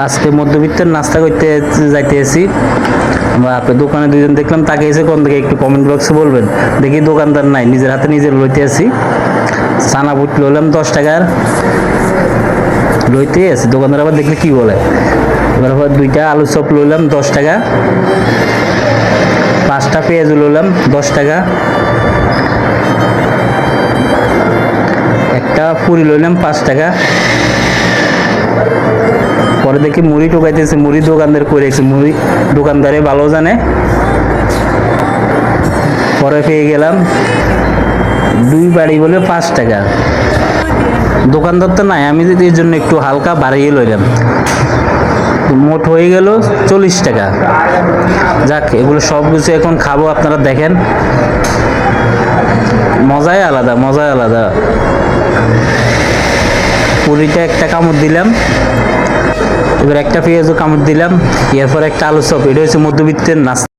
আজকে মধ্যবিত্তের নাস্তা করতে যাইতেছি আমরা। আপনার দোকানে দুইজন দেখলাম, তাকে এসে কোন দিকে একটু কমেন্ট বক্সে বলবেন। দেখি দোকানদার নাই, নিজের হাতে নিজে লইতে আসি। চানা বুট লইলাম 10 টাকার, লইতে আছি। দোকানদার আবার দেখলে কি বলে। এবার আবার 2টা আলু চপ লইলাম 10 টাকা, 5টা পেঁয়াজ লইলাম 10 টাকা, একটা পুরি লইলাম 5 টাকা। পরে দেখি মুড়ি টোকাইতেছে, মুড়ি দোকানদার করে রেখেছে, মুড়ি দোকানদারে ভালো জানে। পরে পেয়ে গেলাম 2 বাড়ি বলে 5 টাকা। দোকানদার তো নাই, আমি যদি এর জন্য একটু হালকা বাড়িয়ে লইলাম, মোট হয়ে গেল 40 টাকা। যাক, এগুলো সব কিছু এখন খাবো, আপনারা দেখেন। মজাই আলাদা, মজাই আলাদা। পুরিটা একটা কামড় দিলাম, এবার একটা পেঁয়াজও কামড় দিলাম, এরপর একটা আলু চপ। এটা হচ্ছে মধ্যবিত্তের নাস্তা।